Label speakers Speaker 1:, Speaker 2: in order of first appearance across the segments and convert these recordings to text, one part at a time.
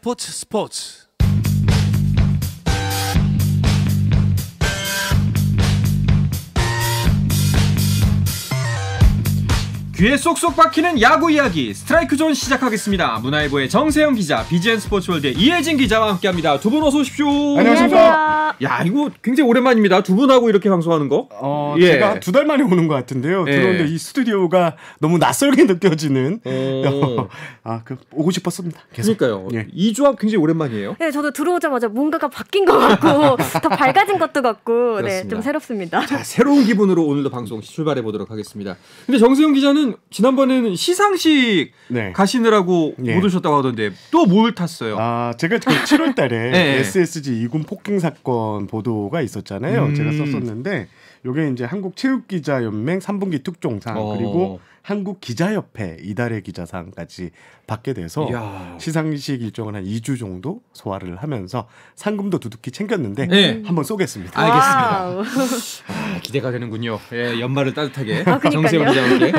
Speaker 1: 스포츠.
Speaker 2: 귀에 쏙쏙 박히는 야구 이야기 스트라이크 존 시작하겠습니다. 문화일보의 정세영 기자, BGN 스포츠월드의 이혜진 기자와 함께합니다. 두 분 어서 오십시오.
Speaker 3: 안녕하십니까.
Speaker 2: 야, 이거 굉장히 오랜만입니다. 두 분하고 이렇게 방송하는 거.
Speaker 3: 예. 제가 2달 만에 오는 것 같은데요.
Speaker 2: 예.
Speaker 3: 그런데 이 스튜디오가 너무 낯설게 느껴지는. 오고 싶었습니다. 계속.
Speaker 2: 그러니까요.
Speaker 3: 예.
Speaker 2: 이 조합 굉장히 오랜만이에요.
Speaker 4: 네, 저도 들어오자마자 뭔가가 바뀐 것 같고 더 밝아진 것도 같고, 네, 좀 새롭습니다.
Speaker 2: 자, 새로운 기분으로 오늘도 방송 출발해 보도록 하겠습니다. 근데 정세영 기자는 지난번에는 시상식 가시느라고 못 오셨다고 하던데 또 뭘 탔어요?
Speaker 3: 제가 그 7월 달에 SSG 이군 폭행 사건 보도가 있었잖아요. 제가 썼었는데 요게 이제 한국체육기자연맹 3분기 특종상 그리고 한국기자협회 이달의 기자상까지 받게 돼서 시상식 일정을 한 2주 정도 소화를 하면서 상금도 두둑히 챙겼는데 한번 쏘겠습니다.
Speaker 2: 알겠습니다. 기대가 되는군요. 예, 연말을 따뜻하게 정세영 기자와 함께.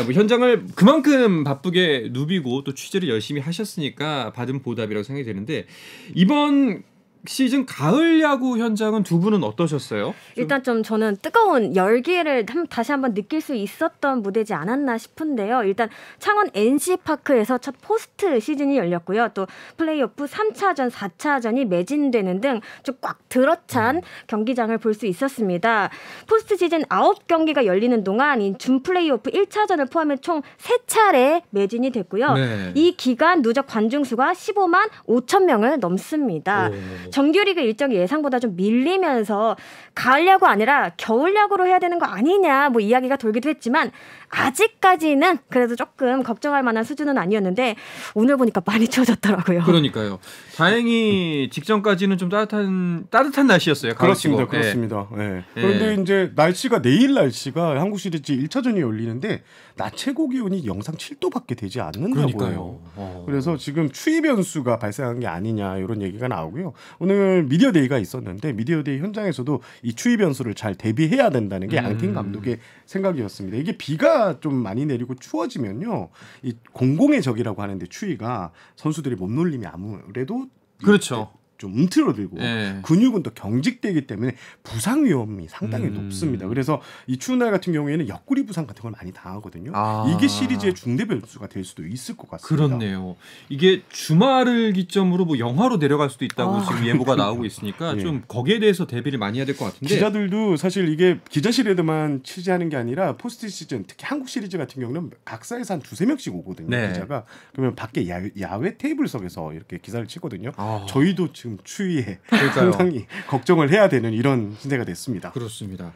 Speaker 2: 뭐 현장을 그만큼 바쁘게 누비고 또 취재를 열심히 하셨으니까 받은 보답이라고 생각이 되는데 이번 시즌 가을 야구 현장은 두 분은 어떠셨어요?
Speaker 4: 일단 좀 저는 뜨거운 열기를 다시 한번 느낄 수 있었던 무대지 않았나 싶은데요. 일단 창원 NC파크에서 첫 포스트 시즌이 열렸고요. 또 플레이오프 3차전, 4차전이 매진되는 등 좀 꽉 들어찬 경기장을 볼 수 있었습니다. 포스트 시즌 9경기가 열리는 동안 이 준 플레이오프 1차전을 포함해 총 3차례 매진이 됐고요. 이 기간 누적 관중수가 15만 5천 명을 넘습니다. 정규리그 일정이 예상보다 좀 밀리면서 가을 야구 아니라 겨울 야구로 해야 되는 거 아니냐 뭐 이야기가 돌기도 했지만 아직까지는 그래도 조금 걱정할 만한 수준은 아니었는데 오늘 보니까 많이 추워졌더라고요.
Speaker 2: 그러니까요. 다행히 직전까지는 좀 따뜻한 날씨였어요.
Speaker 3: 그렇습니다. 그렇습니다. 그런데 이제 내일 날씨가 한국 시리즈 1차전이 열리는데 낮 최고 기온이 영상 7도밖에 되지 않는다고 해요. 그래서 지금 추위 변수가 발생한 게 아니냐 이런 얘기가 나오고요. 오늘 미디어데이가 있었는데 미디어데이 현장에서도 이 추위 변수를 잘 대비해야 된다는 게 양팀 감독의 생각이었습니다. 이게 비가 좀 많이 내리고 추워지면요. 이 공공의 적이라고 하는데 추위가 선수들의 몸놀림이 아무래도
Speaker 2: 그렇죠.
Speaker 3: 좀 움츠러들고 근육은 또 경직되기 때문에 부상 위험이 상당히 높습니다. 그래서 이 추운 날 같은 경우에는 옆구리 부상 같은 걸 많이 당하거든요. 이게 시리즈의 중대 변수가 될 수도 있을 것 같습니다.
Speaker 2: 그렇네요. 이게 주말을 기점으로 뭐 영하로 내려갈 수도 있다고 지금 예보가 나오고 있으니까 좀 거기에 대해서 대비를 많이 해야 될 것 같은데
Speaker 3: 기자들도 사실 이게 기자실에만 취재하는 게 아니라 포스트 시즌 특히 한국 시리즈 같은 경우는 각사에서 한 2-3명씩 오거든요. 기자가. 그러면 밖에 야외 테이블석에서 이렇게 기사를 치거든요. 저희도 지금 추위에 상당히 걱정을 해야 되는 이런 시대가 됐습니다.
Speaker 2: 그렇습니다.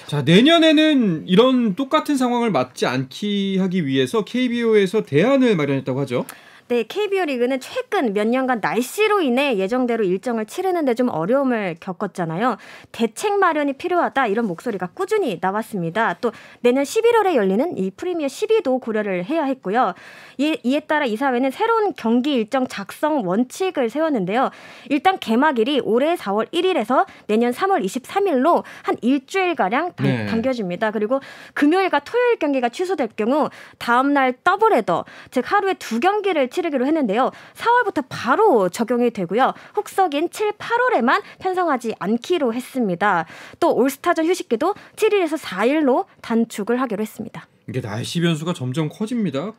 Speaker 2: 자, 내년에는 이런 똑같은 상황을 맞지 않게 하기 위해서 KBO에서 대안을 마련했다고 하죠.
Speaker 4: 네, KBO 리그는 최근 몇 년간 날씨로 인해 예정대로 일정을 치르는데 좀 어려움을 겪었잖아요. 대책 마련이 필요하다 이런 목소리가 꾸준히 나왔습니다. 또 내년 11월에 열리는 이 프리미어 12도 고려를 해야 했고요. 이에 따라 이사회는 새로운 경기 일정 작성 원칙을 세웠는데요. 일단 개막일이 올해 4월 1일에서 내년 3월 23일로 한 일주일가량 당겨집니다. 그리고 금요일과 토요일 경기가 취소될 경우 다음 날 더블헤더, 즉 하루에 2경기를 치르기로 했는데요. 4월부터 바로 적용이 되고요. 혹석인 7, 8월에만 편성하지 않기로 했습니다. 또 올스타전 휴식기도 7일에서 4일로 단축을 하기로 했습니다.
Speaker 2: 이게 날씨 변수가 점점 커집니다.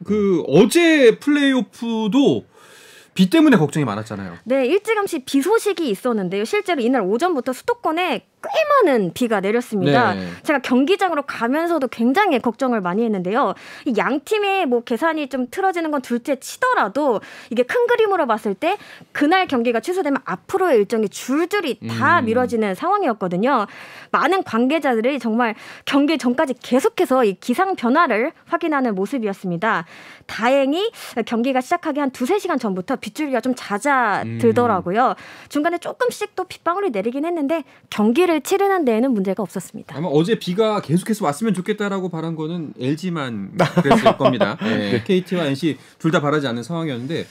Speaker 2: 어제 플레이오프도 비 때문에 걱정이 많았잖아요.
Speaker 4: 네, 일찌감치 비 소식이 있었는데요. 실제로 이날 오전부터 수도권에 꽤 많은 비가 내렸습니다. 제가 경기장으로 가면서도 굉장히 걱정을 많이 했는데요. 이 양 팀의 뭐 계산이 좀 틀어지는 건 둘째 치더라도 이게 큰 그림으로 봤을 때 그날 경기가 취소되면 앞으로의 일정이 줄줄이 다 미뤄지는 상황이었거든요. 많은 관계자들이 정말 경기 전까지 계속해서 이 기상 변화를 확인하는 모습이었습니다. 다행히 경기가 시작하기 한 2-3시간 전부터 빗줄기가 좀 잦아들더라고요. 중간에 조금씩 또 빗방울이 내리긴 했는데 경기를 치르는 데에는 문제가 없었습니다.
Speaker 2: 아마 어제 비가 계속해서 왔으면 좋겠다라고 바란 거는 LG만 그랬을 겁니다. KT와 NC 둘 다 바라지 않는 상황이었는데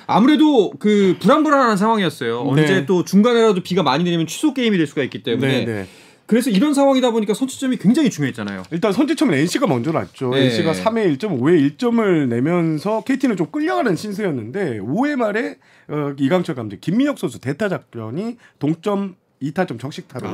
Speaker 2: 아무래도 불안불안한 상황이었어요. 언제 또 중간에라도 비가 많이 내리면 취소 게임이 될 수가 있기 때문에 그래서 이런 상황이다 보니까 선취점이 굉장히 중요했잖아요.
Speaker 3: 일단 선취점은 NC가 먼저 났죠.
Speaker 2: 네.
Speaker 3: NC가 3회 1점, 5회 1점을 내면서 KT는 좀 끌려가는 신세였는데 5회 말에 이강철 감독 김민혁 선수 대타 작전이 동점 2타점 적시타로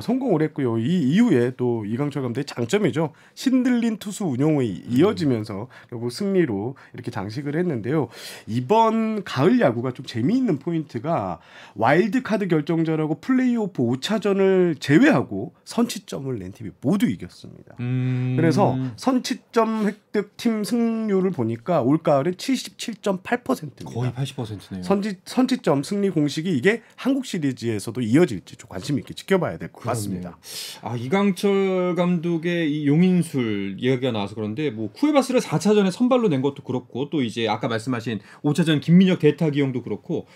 Speaker 3: 성공을 했고요. 이 이후에 또 이강철 감독의 장점이죠. 신들린 투수 운용이 이어지면서 결국 승리로 이렇게 장식을 했는데요. 이번 가을 야구가 좀 재미있는 포인트가 와일드카드 결정전하고 플레이오프 5차전을 제외하고 선취점을 낸 팀이 모두 이겼습니다. 그래서 선취점 획득 팀 승률을 보니까 올가을은 77.8%입니다.
Speaker 2: 거의 80%네요.
Speaker 3: 선취점 승리 공식이 이게 한국 시리즈에서도 이어질지 좀 관심 있게 지켜봐야 될 것 같습니다.
Speaker 2: 이강철 감독의 이 용인술 이야기가 나와서 그런데 뭐 쿠에바스를 4차전에 선발로 낸 것도 그렇고 또 이제 아까 말씀하신 5차전 김민혁 대타 기용도 그렇고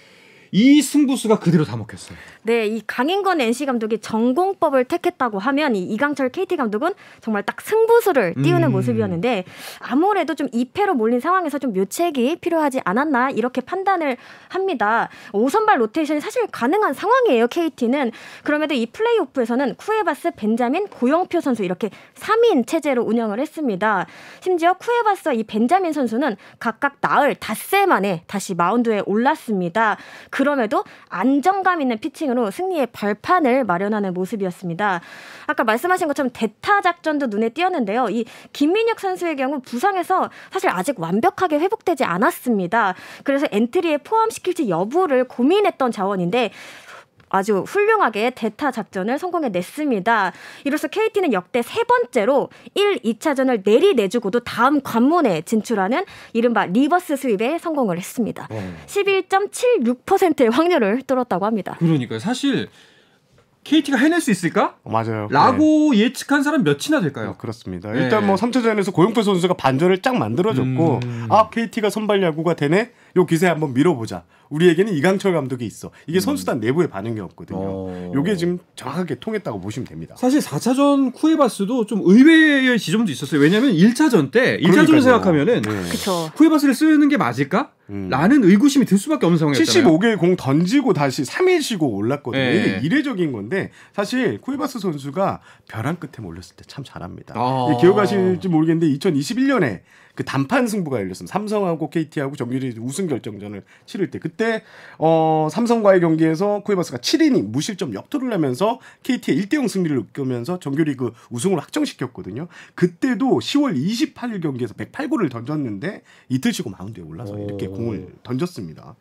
Speaker 2: 이 승부수가 그대로 다 먹혔어요.
Speaker 4: 네, 이 강인권 NC 감독이 전공법을 택했다고 하면 이 이강철 KT 감독은 정말 딱 승부수를 띄우는 모습이었는데 아무래도 좀 2패로 몰린 상황에서 좀 묘책이 필요하지 않았나 이렇게 판단을 합니다. 5선발 로테이션이 사실 가능한 상황이에요. KT는. 그럼에도 이 플레이오프에서는 쿠에바스, 벤자민, 고영표 선수 이렇게 3인 체제로 운영을 했습니다. 심지어 쿠에바스와 이 벤자민 선수는 각각 나흘 닷새 만에 다시 마운드에 올랐습니다. 그럼에도 안정감 있는 피칭으로 승리의 발판을 마련하는 모습이었습니다. 아까 말씀하신 것처럼 대타 작전도 눈에 띄었는데요. 이 김민혁 선수의 경우 부상에서 사실 아직 완벽하게 회복되지 않았습니다. 그래서 엔트리에 포함시킬지 여부를 고민했던 자원인데 아주 훌륭하게 대타 작전을 성공해냈습니다. 이로써 KT는 역대 세 번째로 1, 2차전을 내주고도 다음 관문에 진출하는 이른바 리버스 스윕에 성공을 했습니다. 11.76%의 확률을 뚫었다고 합니다.
Speaker 2: 그러니까요. 사실 KT가 해낼 수 있을까?
Speaker 3: 맞아요.
Speaker 2: 라고 예측한 사람 몇이나 될까요?
Speaker 3: 그렇습니다. 일단 뭐 3차전에서 고영표 선수가 반전을 쫙 만들어줬고 KT가 선발 야구가 되네? 요 기세 한번 밀어보자. 우리에게는 이강철 감독이 있어. 이게 선수단 내부의 반응이었거든요. 요게 지금 정확하게 통했다고 보시면 됩니다.
Speaker 2: 사실 4차전 쿠에바스도 좀 의외의 지점도 있었어요. 왜냐하면 1차전 때 1차전을 생각하면은 쿠에바스를 쓰는 게 맞을까? 라는 의구심이 들 수밖에 없는 상황이었잖아요.
Speaker 3: 75개 공 던지고 다시 3일 쉬고 올랐거든요. 이게 이례적인 건데 사실 쿠에바스 선수가 벼랑 끝에 몰렸을 때 참 잘합니다. 기억하실지 모르겠는데 2021년에 그 단판 승부가 열렸습니다. 삼성하고 KT하고 정규리 우승 결정전을 치를 때 그때 삼성과의 경기에서 쿠에바스가 7이닝 무실점 역투를 하면서 KT의 1대0 승리를 이끌면서 정규리그 우승을 확정시켰거든요. 그때도 10월 28일 경기에서 108구를 던졌는데 이틀 쉬고 마운드에 올라서 이렇게 공을 던졌습니다.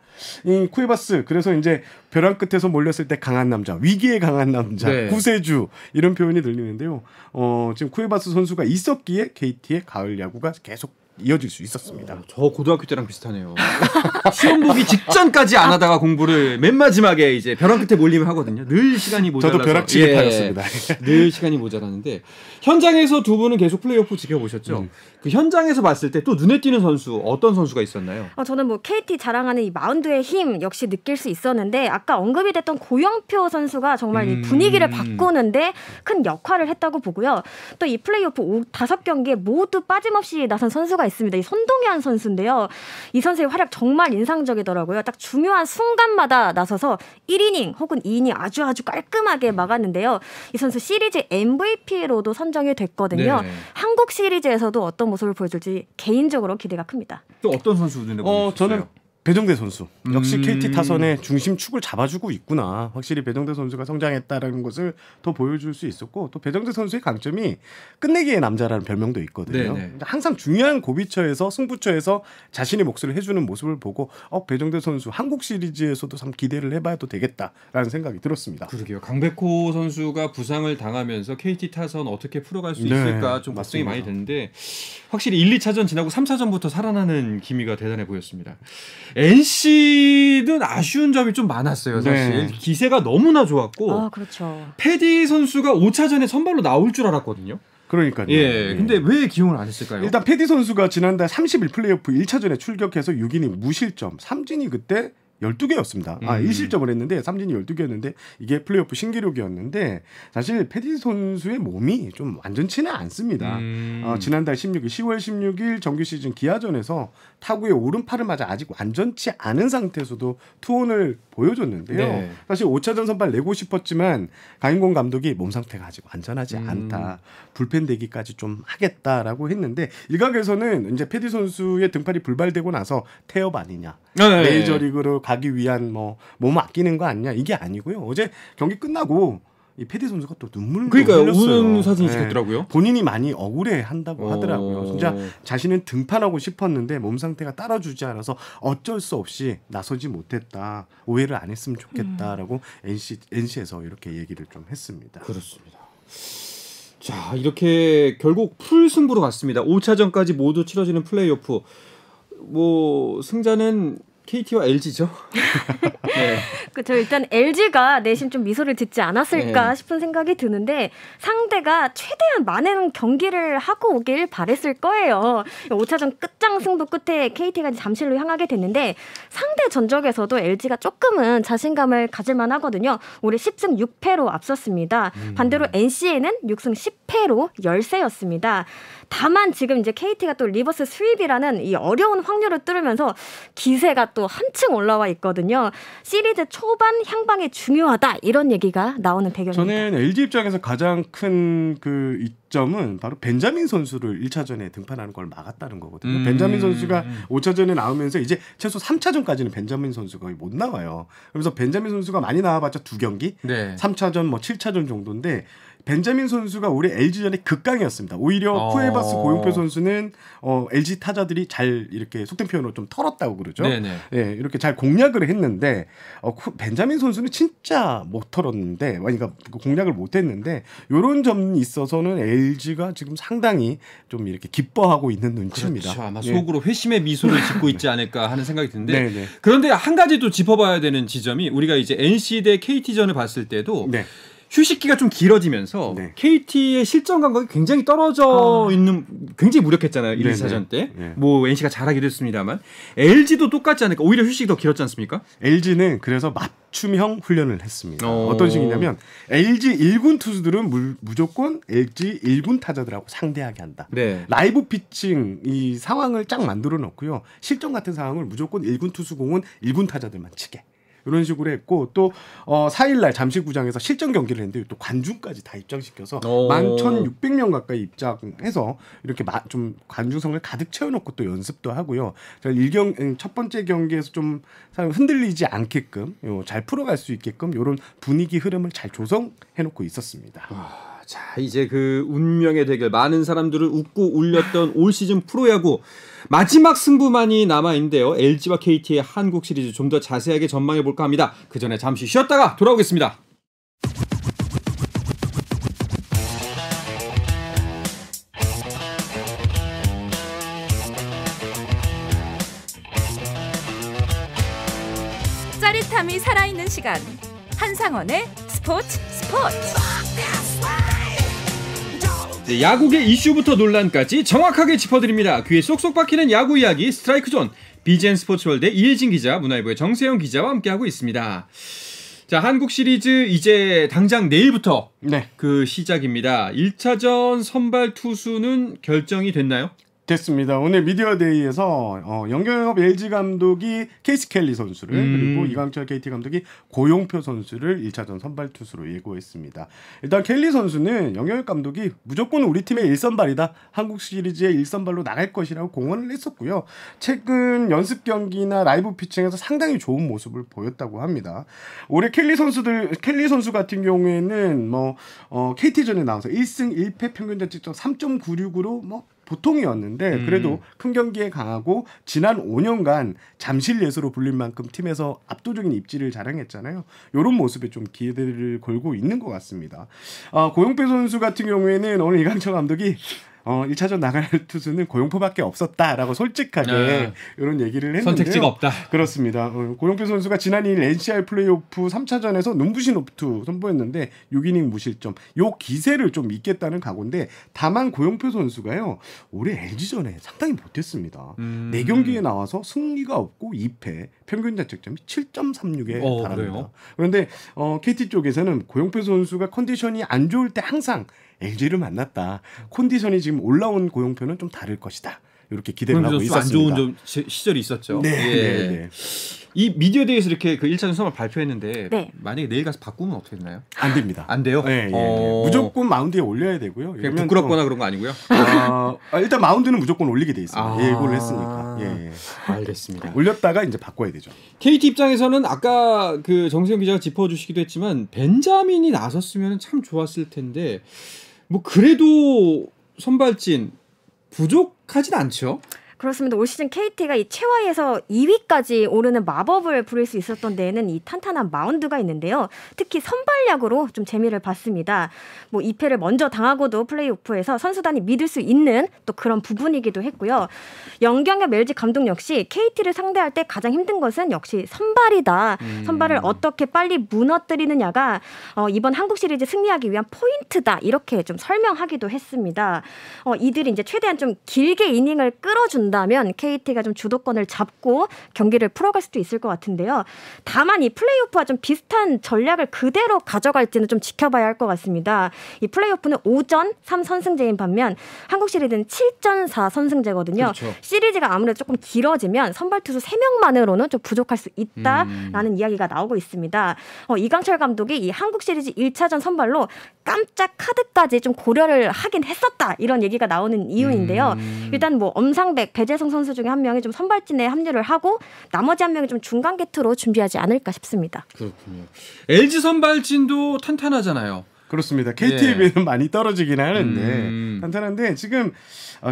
Speaker 3: 이 쿠에바스 그래서 이제 벼랑 끝에서 몰렸을 때 강한 남자, 위기에 강한 남자, 구세주 이런 표현이 들리는데요. 지금 쿠에바스 선수가 있었기에 KT의 가을 야구가 계속 이어질 수 있었습니다.
Speaker 2: 저 고등학교 때랑 비슷하네요. 시험 보기 직전까지 안 하다가 공부를 맨 마지막에 이제 벼랑 끝에 몰리면 하거든요. 늘 시간이 모자라서.
Speaker 3: 저도 벼락치기 타였습니다.
Speaker 2: 늘 시간이 모자라는데 현장에서 두 분은 계속 플레이오프 지켜보셨죠? 그 현장에서 봤을 때 또 눈에 띄는 선수 어떤 선수가 있었나요?
Speaker 4: 저는 뭐 KT 자랑하는 이 마운드의 힘 역시 느낄 수 있었는데 아까 언급이 됐던 고영표 선수가 정말 이 분위기를 바꾸는데 큰 역할을 했다고 보고요. 또 이 플레이오프 5경기에 모두 빠짐없이 나선 선수가 있습니다. 이 손동현 선수인데요. 이 선수의 활약 정말 인상적이더라고요. 딱 중요한 순간마다 나서서 1이닝 혹은 2이닝 아주 깔끔하게 막았는데요. 이 선수 시리즈 MVP로도 선정이 됐거든요. 한국 시리즈에서도 어떤 모습을 보여줄지 개인적으로 기대가 큽니다.
Speaker 2: 또 어떤 선수 눈에 보이셨어요?
Speaker 3: 저는 배정대 선수 역시 KT 타선의 중심축을 잡아주고 있구나. 확실히 배정대 선수가 성장했다라는 것을 더 보여줄 수 있었고 또 배정대 선수의 강점이 끝내기의 남자라는 별명도 있거든요. 항상 중요한 고비처에서 승부처에서 자신의 몫을 해주는 모습을 보고 배정대 선수 한국 시리즈에서도 참 기대를 해봐도 되겠다라는 생각이 들었습니다.
Speaker 2: 그러게요. 강백호 선수가 부상을 당하면서 KT 타선 어떻게 풀어갈 수 있을까 좀 걱정이 많이 되는데 확실히 1, 2차전 지나고 3차전부터 살아나는 기미가 대단해 보였습니다. NC는 아쉬운 점이 좀 많았어요. 사실 기세가 너무나 좋았고
Speaker 4: 그렇죠.
Speaker 2: 패디 선수가 5차전에 선발로 나올 줄 알았거든요.
Speaker 3: 그러니까요.
Speaker 2: 근데 왜 기용을 안 했을까요?
Speaker 3: 일단 패디 선수가 지난달 30일 플레이오프 1차전에 출격해서 6이닝 무실점, 삼진이 그때 12개였습니다. 1실점을 했는데 삼진이 12개였는데 이게 플레이오프 신기록이었는데 사실 패디 선수의 몸이 좀 완전치는 않습니다. 지난달 10월 16일 정규 시즌 기아전에서 타구의 오른팔을 맞아 아직 완전치 않은 상태에서도 투혼을 보여줬는데요. 네. 사실 5차전 선발 내고 싶었지만 강인권 감독이 몸 상태가 아직 완전하지 않다. 불펜 대기까지 좀 하겠다라고 했는데 일각에서는 이제 패디 선수의 등팔이 불발되고 나서 태업 아니냐. 네. 메이저리그로 가기 위한 뭐 몸 아끼는 거 아니냐. 이게 아니고요. 어제 경기 끝나고 이 패디 선수가 또 눈물을 흘렸어요.
Speaker 2: 우는 사진이 찍혔더라고요.
Speaker 3: 네. 본인이 많이 억울해한다고 하더라고요. 진짜 자신은 등판하고 싶었는데 몸 상태가 따라주지 않아서 어쩔 수 없이 나서지 못했다. 오해를 안 했으면 좋겠다라고 NC에서 이렇게 얘기를 좀 했습니다.
Speaker 2: 그렇습니다. 자, 이렇게 결국 풀승부로 갔습니다. 5차전까지 모두 치러지는 플레이오프. 뭐 승자는 KT와 LG죠.
Speaker 4: 네. 그렇죠. 일단 LG가 내심 좀 미소를 짓지 않았을까 싶은 생각이 드는데 상대가 최대한 많은 경기를 하고 오길 바랬을 거예요. 5차전 끝장 승부 끝에 KT가 잠실로 향하게 됐는데 상대 전적에서도 LG가 조금은 자신감을 가질 만하거든요. 올해 10승 6패로 앞섰습니다. 반대로 NC에는 6승 10패로 열세였습니다. 다만 지금 이제 KT가 또 리버스 스윕이라는 이 어려운 확률을 뚫으면서 기세가 또 한층 올라와 있거든요. 시리즈 초반 향방이 중요하다 이런 얘기가 나오는 배경입니다.
Speaker 3: 저는 LG 입장에서 가장 큰 그 이점은 바로 벤자민 선수를 1차전에 등판하는 걸 막았다는 거거든요. 벤자민 선수가 5차전에 나오면서 이제 최소 3차전까지는 벤자민 선수가 거의 못 나와요. 그래서 벤자민 선수가 많이 나와봤자 2경기, 네. 3차전, 뭐 7차전 정도인데 벤자민 선수가 올해 LG전의 극강이었습니다. 오히려 쿠에바스 고용표 선수는 LG 타자들이 잘 이렇게 속된 표현으로 좀 털었다고 그러죠. 네, 이렇게 잘 공략을 했는데 벤자민 선수는 진짜 못 털었는데, 그러니까 공략을 못 했는데 이런 점이 있어서는 LG가 지금 상당히 좀 이렇게 기뻐하고 있는 눈치입니다.
Speaker 2: 그렇죠. 아마 속으로 회심의 미소를 짓고 있지 않을까 하는 생각이 드는데 네네. 그런데 한 가지 또 짚어봐야 되는 지점이 우리가 이제 NC 대 KT전을 봤을 때도 네. 휴식기가 좀 길어지면서 네. KT의 실전 감각이 굉장히 떨어져 있는 굉장히 무력했잖아요. 1, 2차전 때. 네. 뭐 NC가 잘하기도 했습니다만 LG도 똑같지 않을까? 오히려 휴식이 더 길었지 않습니까?
Speaker 3: LG는 그래서 맞춤형 훈련을 했습니다. 어떤 식이냐면 LG 1군 투수들은 무조건 LG 1군 타자들하고 상대하게 한다. 네. 라이브 피칭 이 상황을 쫙 만들어 놓고요. 실전 같은 상황을 무조건 1군 투수공은 1군 타자들만 치게. 이런 식으로 했고 또 4일날 잠실구장에서 실전 경기를 했는데 또 관중까지 다 입장시켜서 11,600명 가까이 입장해서 이렇게 좀 관중석을 가득 채워놓고 또 연습도 하고요. 첫 번째 경기에서 좀 흔들리지 않게끔 잘 풀어갈 수 있게끔 이런 분위기 흐름을 잘 조성해놓고 있었습니다.
Speaker 2: 자, 이제 그 운명의 대결, 많은 사람들을 웃고 울렸던 올 시즌 프로야구 마지막 승부만이 남아있는데요. LG와 KT의 한국 시리즈 좀 더 자세하게 전망해볼까 합니다. 그 전에 잠시 쉬었다가 돌아오겠습니다.
Speaker 1: 짜릿함이 살아있는 시간, 한상헌의 스포츠.
Speaker 2: 네, 야구계 이슈부터 논란까지 정확하게 짚어드립니다. 귀에 쏙쏙 박히는 야구 이야기 스트라이크존. BGN 스포츠월드 이혜진 기자, 문화일보의 정세영 기자와 함께하고 있습니다. 자, 한국 시리즈 이제 당장 내일부터 네. 그 시작입니다. 1차전 선발 투수는 결정이 됐나요?
Speaker 3: 됐습니다. 오늘 미디어데이에서 영경엽 LG 감독이 케이스 켈리 선수를 그리고 이강철 KT 감독이 고용표 선수를 1차전 선발 투수로 예고했습니다. 일단 켈리 선수는 영경엽 감독이 무조건 우리 팀의 1선발이다. 한국 시리즈의 1선발로 나갈 것이라고 공언을 했었고요. 최근 연습 경기나 라이브 피칭에서 상당히 좋은 모습을 보였다고 합니다. 올해 켈리 선수 같은 경우에는 KT전에 나와서 1승 1패 평균 자책점 3.96으로 보통이었는데 그래도 큰 경기에 강하고 지난 5년간 잠실 예수로 불릴 만큼 팀에서 압도적인 입지를 자랑했잖아요. 이런 모습에 좀 기대를 걸고 있는 것 같습니다. 고용표 선수 같은 경우에는 오늘 이강철 감독이 1차전 나갈 투수는 고용표밖에 없었다라고 솔직하게 이런 얘기를 했는데요.
Speaker 2: 선택지가 없다.
Speaker 3: 그렇습니다. 고용표 선수가 지난 2일 NCR 플레이오프 3차전에서 눈부신 오프투 선보였는데 6이닝 무실점. 요 기세를 좀 잇겠다는 각오인데 다만 고용표 선수가요. 올해 LG전에 상당히 못했습니다. 4경기에 나와서 승리가 없고 2패, 평균 자책점이 7.36에 달합니다.
Speaker 2: 그래요?
Speaker 3: 그런데 KT 쪽에서는 고영표 선수가 컨디션이 안 좋을 때 항상 LG를 만났다. 컨디션이 지금 올라온 고영표는 좀 다를 것이다. 이렇게 기대를 하고 있었습니다.
Speaker 2: 안 좋은 시절이 있었죠.
Speaker 3: 네,
Speaker 2: 예.
Speaker 3: 네.
Speaker 2: 이 미디어 데이에서 이렇게 그 1차전 선발 발표했는데
Speaker 4: 네.
Speaker 2: 만약에 내일 가서 바꾸면 어떻게 되나요?
Speaker 3: 안 됩니다.
Speaker 2: 안 돼요?
Speaker 3: 네, 무조건 마운드에 올려야 되고요.
Speaker 2: 그냥 부끄럽거나 그런 거 아니고요?
Speaker 3: 일단 마운드는 무조건 올리게 돼 있습니다. 예고를 했으니까. 예.
Speaker 2: 알겠습니다.
Speaker 3: 올렸다가 이제 바꿔야 되죠.
Speaker 2: KT 입장에서는 아까 그 정세영 기자가 짚어주시기도 했지만 벤자민이 나섰으면 참 좋았을 텐데 뭐 그래도 선발진 부족하진 않죠?
Speaker 4: 그렇습니다. 올 시즌 KT가 이 최하위에서 2위까지 오르는 마법을 부릴 수 있었던 데에는 이 탄탄한 마운드가 있는데요. 특히 선발약으로 좀 재미를 봤습니다. 뭐 2패를 먼저 당하고도 플레이오프에서 선수단이 믿을 수 있는 또 그런 부분이기도 했고요. 영경엽 LG 감독 역시 KT를 상대할 때 가장 힘든 것은 역시 선발이다. 선발을 어떻게 빨리 무너뜨리느냐가 이번 한국 시리즈 승리하기 위한 포인트다. 이렇게 좀 설명하기도 했습니다. 이들이 이제 최대한 좀 길게 이닝을 끌어준다면 KT가 좀 주도권을 잡고 경기를 풀어갈 수도 있을 것 같은데요. 다만 이 플레이오프와 좀 비슷한 전략을 그대로 가져갈지는 좀 지켜봐야 할 것 같습니다. 이 플레이오프는 5전 3선승제인 반면 한국 시리즈는 7전 4선승제거든요.
Speaker 2: 그렇죠.
Speaker 4: 시리즈가 아무래도 조금 길어지면 선발 투수 3명만으로는 좀 부족할 수 있다라는 이야기가 나오고 있습니다. 이강철 감독이 이 한국 시리즈 1차전 선발로 깜짝 카드까지 좀 고려를 하긴 했었다. 이런 얘기가 나오는 이유인데요. 일단 뭐 엄상백, 배재성 선수 중에 한 명이 좀 선발진에 합류를 하고 나머지 한 명이 좀 중간 게투로 준비하지 않을까 싶습니다.
Speaker 2: 그렇군요. LG 선발진도 탄탄하잖아요.
Speaker 3: 그렇습니다. KT에 비해는 많이 떨어지긴 하는데 탄탄한데 지금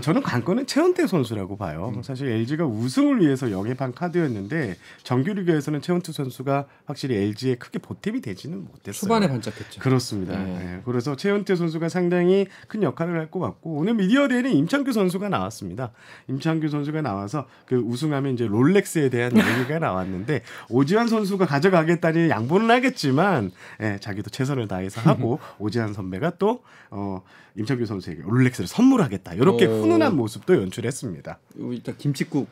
Speaker 3: 저는 관건은 최은태 선수라고 봐요. 사실 LG가 우승을 위해서 영입한 카드였는데 정규리그에서는 최은태 선수가 확실히 LG에 크게 보탬이 되지는 못했어요.
Speaker 2: 초반에 반짝했죠.
Speaker 3: 그렇습니다. 네. 그래서 최은태 선수가 상당히 큰 역할을 할 것 같고 오늘 미디어데이는 임창규 선수가 나왔습니다. 임창규 선수가 나와서 그 우승하면 이제 롤렉스에 대한 얘기가 나왔는데 오지환 선수가 가져가겠다니 양보는 하겠지만 자기도 최선을 다해서 하고 오지환 선배가 또 임창규 선수에게 롤렉스를 선물하겠다. 이렇게 훈훈한 모습도 연출했습니다.
Speaker 2: 일단 김칫국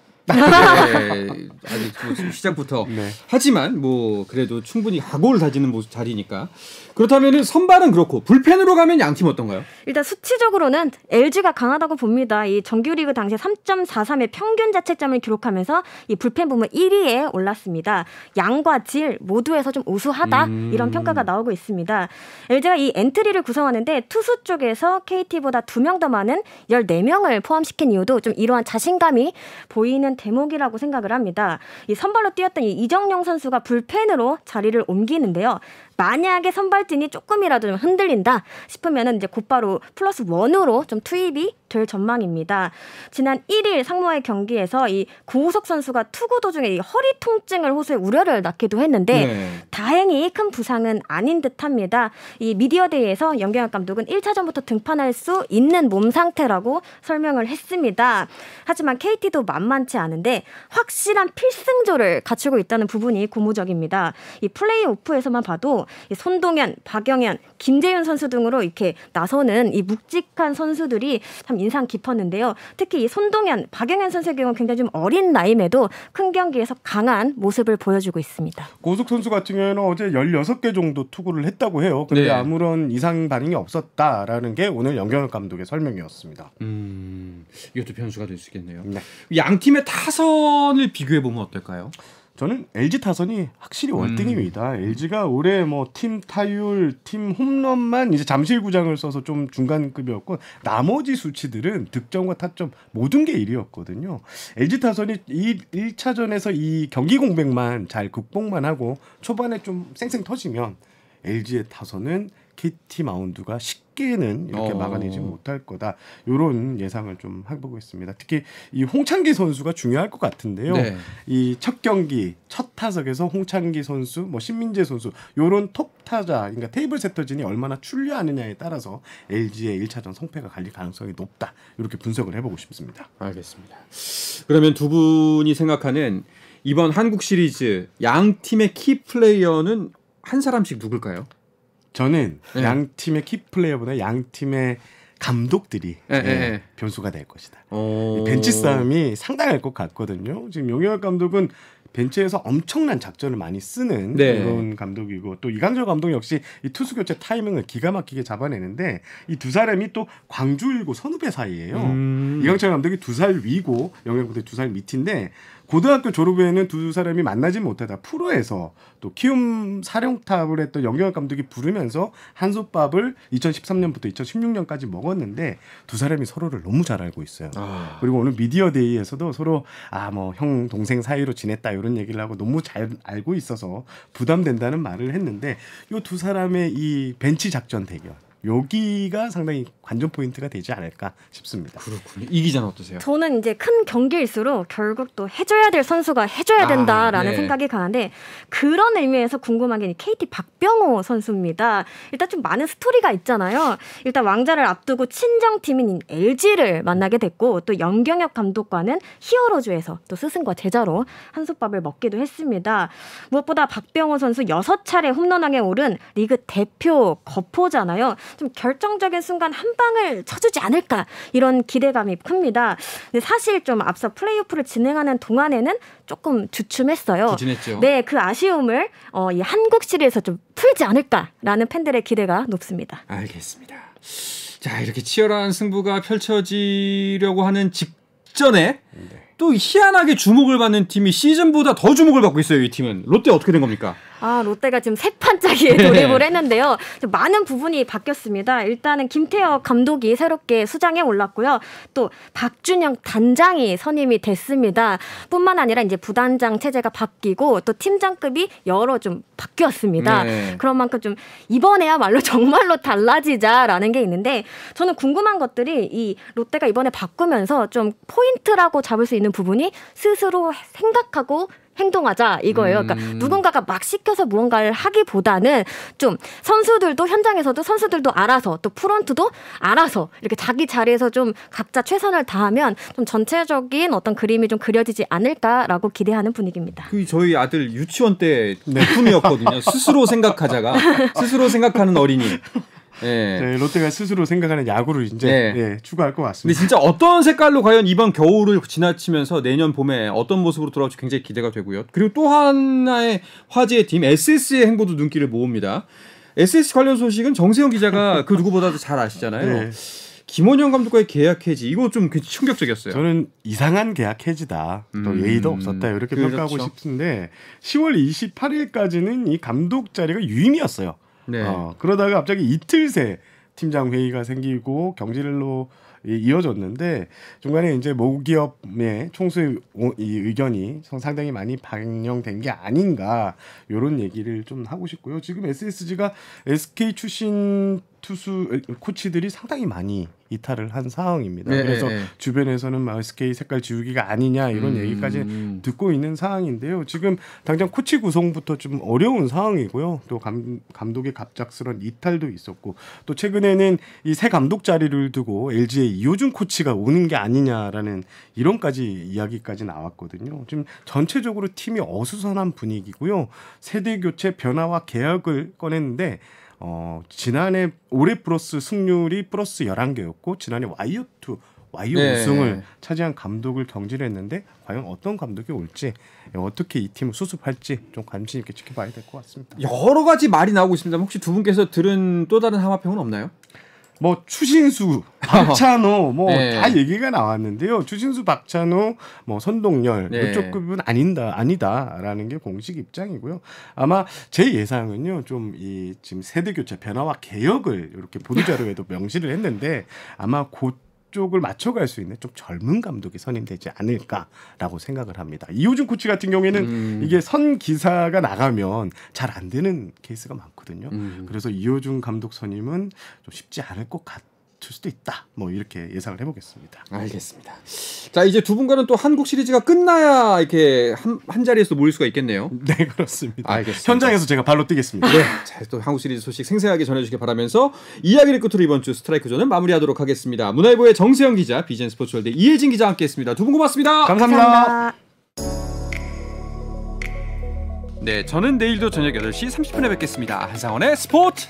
Speaker 2: 아직 시작부터.
Speaker 3: 네.
Speaker 2: 하지만 뭐 그래도 충분히 각오를 다지는 모습 자리니까. 그렇다면은 선발은 그렇고 불펜으로 가면 양팀 어떤가요?
Speaker 4: 일단 수치적으로는 LG가 강하다고 봅니다. 이 정규리그 당시에 3.43의 평균 자책점을 기록하면서 이 불펜 부문 1위에 올랐습니다. 양과 질 모두에서 좀 우수하다 이런 평가가 나오고 있습니다. LG가 이 엔트리를 구성하는데 투수 쪽에서 KT보다 2명 더 많은 14명을 포함시킨 이유도 좀 이러한 자신감이 보이는 대목이라고 생각을 합니다. 이 선발로 뛰었던 이 이정용 선수가 불펜으로 자리를 옮기는데요. 만약에 선발진이 조금이라도 좀 흔들린다 싶으면은 이제 곧바로 플러스 1으로 좀 투입이 될 전망입니다. 지난 1일 상무와의 경기에서 이 구우석 선수가 투구 도중에 이 허리 통증을 호소해 우려를 낳기도 했는데 다행히 큰 부상은 아닌 듯합니다. 이 미디어데이에서 영경엽 감독은 1차전부터 등판할 수 있는 몸 상태라고 설명을 했습니다. 하지만 KT도 만만치 않은데 확실한 필승조를 갖추고 있다는 부분이 고무적입니다. 이 플레이오프에서만 봐도 이 손동현, 박영현, 김재윤 선수 등으로 이렇게 나서는 이 묵직한 선수들이 참 인상 깊었는데요. 특히 이 손동현, 박영현 선수의 경우는 굉장히 좀 어린 나이임에도 큰 경기에서 강한 모습을 보여주고 있습니다.
Speaker 3: 고우석 선수 같은 경우에는 어제 16개 정도 투구를 했다고 해요. 근데 아무런 이상 반응이 없었다라는 게 오늘 영경엽 감독의 설명이었습니다.
Speaker 2: 이것도 변수가 될 수 있겠네요.
Speaker 3: 네.
Speaker 2: 양 팀의 타선을 비교해 보면 어떨까요?
Speaker 3: 저는 LG 타선이 확실히 월등입니다. LG가 올해 뭐 팀 타율, 팀 홈런만 이제 잠실구장을 써서 좀 중간급이었고 나머지 수치들은 득점과 타점 모든 게 1위였거든요. LG 타선이 이 1차전에서 이 경기 공백만 잘 극복만 하고 초반에 좀 쌩쌩 터지면 LG의 타선은 KT 마운드가 쉽게는 이렇게 막아내지 못할 거다. 이런 예상을 좀 해보고 있습니다. 특히 이 홍창기 선수가 중요할 것 같은데요. 이 첫 경기 첫 타석에서 홍창기 선수, 뭐 신민재 선수 이런 톱 타자, 그러니까 테이블 세터진이 얼마나 출루하느냐에 따라서 LG의 1차전 성패가 갈릴 가능성이 높다. 이렇게 분석을 해보고 싶습니다.
Speaker 2: 알겠습니다. 그러면 두 분이 생각하는 이번 한국 시리즈 양 팀의 키 플레이어는 한 사람씩 누굴까요?
Speaker 3: 저는 양 팀의 키플레이어보다 양 팀의 감독들이 변수가 될 것이다. 벤치 싸움이 상당할 것 같거든요. 지금 영경엽 감독은 벤치에서 엄청난 작전을 많이 쓰는 그런 감독이고 또 이강철 감독 역시 이 투수 교체 타이밍을 기가 막히게 잡아내는데 이 두 사람이 또 광주일고 선후배 사이예요. 이강철 감독이 2살 위고 영양고대 2살 밑인데 고등학교 졸업 후에는 두 사람이 만나지 못하다 프로에서 또 키움 사령탑을 했던 영경혁 감독이 부르면서 한솥밥을 2013년부터 2016년까지 먹었는데 두 사람이 서로를 너무 잘 알고 있어요. 그리고 오늘 미디어 데이에서도 서로 뭐 형 동생 사이로 지냈다 이런 얘기를 하고 너무 잘 알고 있어서 부담된다는 말을 했는데 이 두 사람의 이 벤치 작전 대결 여기가 상당히 관전 포인트가 되지 않을까 싶습니다.
Speaker 2: 그렇군요. 이 기자는 어떠세요?
Speaker 4: 저는 이제 큰 경기일수록 결국 또 해줘야 될 선수가 해줘야 된다라는 생각이 가는데 그런 의미에서 궁금한 게 KT 박병호 선수입니다. 일단 좀 많은 스토리가 있잖아요. 일단 왕자를 앞두고 친정팀인 LG를 만나게 됐고 또 영경혁 감독과는 히어로즈에서 또 스승과 제자로 한솥밥을 먹기도 했습니다. 무엇보다 박병호 선수 6차례 홈런왕에 오른 리그 대표 거포잖아요. 좀 결정적인 순간 한 방을 쳐주지 않을까 이런 기대감이 큽니다. 근데 사실 좀 앞서 플레이오프를 진행하는 동안에는 조금 주춤했어요.
Speaker 2: 부진했죠.
Speaker 4: 네, 그 아쉬움을 이 한국 시리즈에서 좀 풀지 않을까라는 팬들의 기대가 높습니다.
Speaker 2: 알겠습니다. 자, 이렇게 치열한 승부가 펼쳐지려고 하는 직전에 또 희한하게 주목을 받는 팀이 시즌보다 더 주목을 받고 있어요. 이 팀은 롯데 어떻게 된 겁니까?
Speaker 4: 롯데가 지금 세 판짜기에 돌입을 했는데요. 많은 부분이 바뀌었습니다. 일단은 김태혁 감독이 새롭게 수장에 올랐고요. 또 박준영 단장이 선임이 됐습니다. 뿐만 아니라 이제 부단장 체제가 바뀌고 또 팀장급이 여러 좀 바뀌었습니다. 그런 만큼 좀 이번에야말로 정말로 달라지자라는 게 있는데 저는 궁금한 것들이 이 롯데가 이번에 바꾸면서 좀 포인트라고 잡을 수 있는 부분이 스스로 생각하고 행동하자 이거예요. 그러니까 누군가가 막 시켜서 무언가를 하기보다는 좀 선수들도 현장에서도 선수들도 알아서 또 프런트도 알아서 이렇게 자기 자리에서 좀 각자 최선을 다하면 좀 전체적인 어떤 그림이 좀 그려지지 않을까라고 기대하는 분위기입니다.
Speaker 2: 저희 아들 유치원 때 꿈이었거든요. 스스로 생각하자가 스스로 생각하는 어린이.
Speaker 3: 네, 롯데가 스스로 생각하는 야구를 이제 추구할 것 같습니다.
Speaker 2: 근데 진짜 어떤 색깔로 과연 이번 겨울을 지나치면서 내년 봄에 어떤 모습으로 돌아올지 굉장히 기대가 되고요. 그리고 또 하나의 화제의 팀 SS의 행보도 눈길을 모읍니다. SS 관련 소식은 정세영 기자가 그 누구보다도 잘 아시잖아요. 김원형 감독과의 계약 해지 이거 좀 충격적이었어요.
Speaker 3: 저는 이상한 계약 해지다. 또 예의도 없었다 이렇게 평가하고 싶은데 10월 28일까지는 이 감독 자리가 유임이었어요. 그러다가 갑자기 이틀 새 팀장 회의가 생기고 경질로 이어졌는데 중간에 이제 모기업의 총수의 이 의견이 상당히 많이 반영된 게 아닌가 이런 얘기를 좀 하고 싶고요. 지금 SSG가 SK 출신 투수 코치들이 상당히 많이 이탈을 한 상황입니다. 그래서 주변에서는 SK 색깔 지우기가 아니냐 이런 얘기까지 듣고 있는 상황인데요. 지금 당장 코치 구성부터 좀 어려운 상황이고요. 또 감독의 갑작스런 이탈도 있었고 또 최근에는 이 새 감독 자리를 두고 LG의 이호준 코치가 오는 게 아니냐라는 이런까지 이야기까지 나왔거든요. 지금 전체적으로 팀이 어수선한 분위기고요. 세대 교체 변화와 계약을 꺼냈는데 지난해 올해 플러스 승률이 플러스 11개였고 지난해 와이어 우승을 차지한 감독을 경질했는데 과연 어떤 감독이 올지 어떻게 이 팀을 수습할지 좀 관심 있게 지켜봐야 될 것 같습니다.
Speaker 2: 여러 가지 말이 나오고 있습니다. 혹시 두 분께서 들은 또 다른 하마평은 없나요?
Speaker 3: 뭐 추신수, 박찬호 다 얘기가 나왔는데요. 추신수, 박찬호, 선동열 이쪽 급은 아니다라는 게 공식 입장이고요. 아마 제 예상은요. 좀 이 지금 세대 교체 변화와 개혁을 이렇게 보도 자료에도 명시를 했는데 아마 쪽을 맞춰갈 수 있는 좀 젊은 감독이 선임되지 않을까라고 생각을 합니다. 이호준 코치 같은 경우에는 이게 선 기사가 나가면 잘 안 되는 케이스가 많거든요. 그래서 이호준 감독 선임은 좀 쉽지 않을 것 같을 수도 있다. 이렇게 예상을 해보겠습니다.
Speaker 2: 알겠습니다. 자, 이제 두 분과는 또 한국 시리즈가 끝나야 이렇게 한 자리에서 모일 수가 있겠네요.
Speaker 3: 네, 그렇습니다.
Speaker 2: 알겠습니다.
Speaker 3: 현장에서 제가 발로 뛰겠습니다.
Speaker 2: 네, 자, 또 한국 시리즈 소식 생생하게 전해주시기 바라면서 이야기를 끝으로 이번 주 스트라이크 존은 마무리하도록 하겠습니다. 문화일보의 정세영 기자, BGN 스포츠월드 이혜진 기자와 함께했습니다. 두 분 고맙습니다.
Speaker 3: 감사합니다.
Speaker 2: 네, 저는 내일도 저녁 8시 30분에 뵙겠습니다. 한상원의 스포츠.